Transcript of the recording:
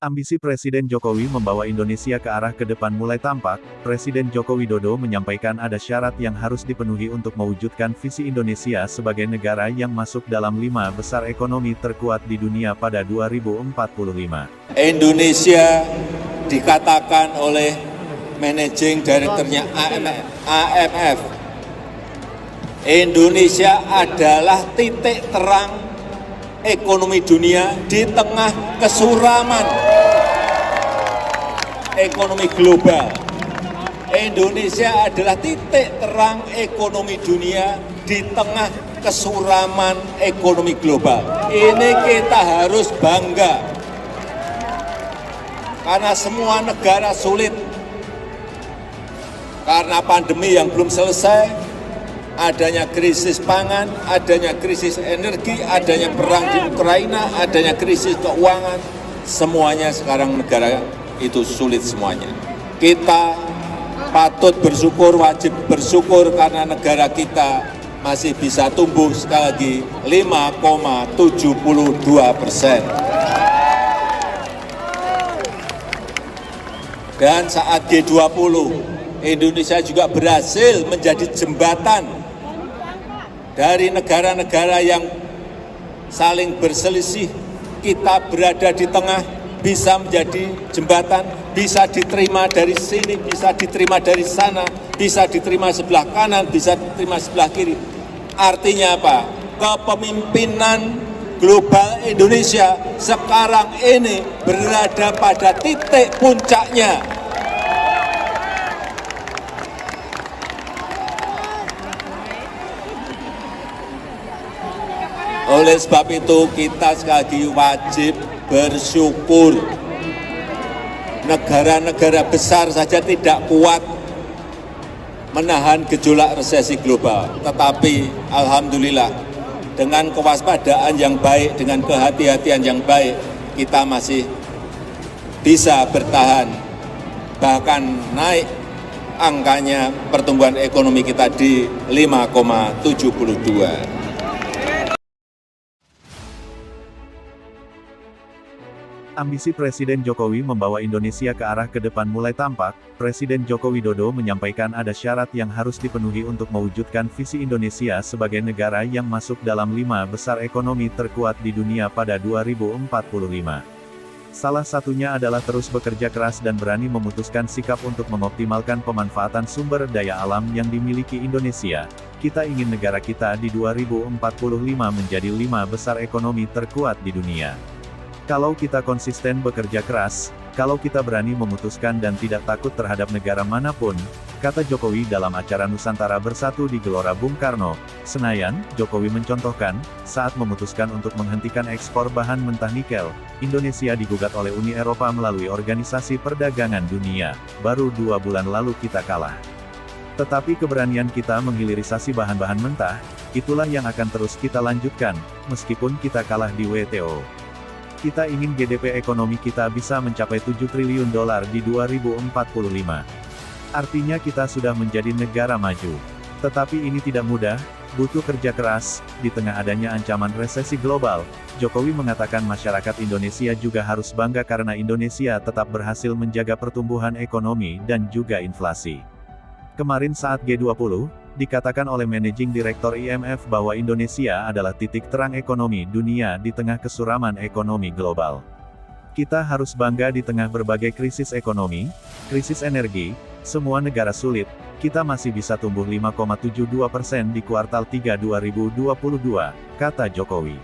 Ambisi Presiden Jokowi membawa Indonesia ke arah ke depan mulai tampak. Presiden Joko Widodo menyampaikan ada syarat yang harus dipenuhi untuk mewujudkan visi Indonesia sebagai negara yang masuk dalam 5 besar ekonomi terkuat di dunia pada 2045. Indonesia dikatakan oleh Managing Director-nya IMF, Indonesia adalah titik terang ekonomi dunia di tengah kesuraman ekonomi global. Indonesia adalah titik terang ekonomi dunia di tengah kesuraman ekonomi global. Ini kita harus bangga, karena semua negara sulit karena pandemi yang belum selesai, adanya krisis pangan, adanya krisis energi, adanya perang di Ukraina, adanya krisis keuangan, semuanya sekarang negara itu sulit semuanya. Kita patut bersyukur, wajib bersyukur karena negara kita masih bisa tumbuh sekali lagi 5,72%. Dan saat G20, Indonesia juga berhasil menjadi jembatan dari negara-negara yang saling berselisih. Kita berada di tengah, bisa menjadi jembatan, bisa diterima dari sini, bisa diterima dari sana, bisa diterima sebelah kanan, bisa diterima sebelah kiri. Artinya apa? Kepemimpinan global Indonesia sekarang ini berada pada titik puncaknya. Oleh sebab itu kita sekali lagi wajib bersyukur. Negara-negara besar saja tidak kuat menahan gejolak resesi global. Tetapi alhamdulillah dengan kewaspadaan yang baik, dengan kehati-hatian yang baik, kita masih bisa bertahan. Bahkan naik angkanya pertumbuhan ekonomi kita di 5,72. Ambisi Presiden Jokowi membawa Indonesia ke arah ke depan mulai tampak. Presiden Joko Widodo menyampaikan ada syarat yang harus dipenuhi untuk mewujudkan visi Indonesia sebagai negara yang masuk dalam 5 besar ekonomi terkuat di dunia pada 2045. Salah satunya adalah terus bekerja keras dan berani memutuskan sikap untuk mengoptimalkan pemanfaatan sumber daya alam yang dimiliki Indonesia. Kita ingin negara kita di 2045 menjadi 5 besar ekonomi terkuat di dunia. Kalau kita konsisten bekerja keras, kalau kita berani memutuskan dan tidak takut terhadap negara manapun, kata Jokowi dalam acara Nusantara Bersatu di Gelora Bung Karno, Senayan. Jokowi mencontohkan, saat memutuskan untuk menghentikan ekspor bahan mentah nikel, Indonesia digugat oleh Uni Eropa melalui Organisasi Perdagangan Dunia. Baru 2 bulan lalu kita kalah. Tetapi keberanian kita menghilirisasi bahan-bahan mentah, itulah yang akan terus kita lanjutkan, meskipun kita kalah di WTO. Kita ingin GDP ekonomi kita bisa mencapai 7 triliun dolar di 2045. Artinya kita sudah menjadi negara maju. Tetapi ini tidak mudah, butuh kerja keras. Di tengah adanya ancaman resesi global, Jokowi mengatakan masyarakat Indonesia juga harus bangga karena Indonesia tetap berhasil menjaga pertumbuhan ekonomi dan juga inflasi. Kemarin saat G20, dikatakan oleh Managing Director IMF bahwa Indonesia adalah titik terang ekonomi dunia di tengah kesuraman ekonomi global. Kita harus bangga di tengah berbagai krisis ekonomi, krisis energi, semua negara sulit, kita masih bisa tumbuh 5,72% di kuartal 3 2022, kata Jokowi.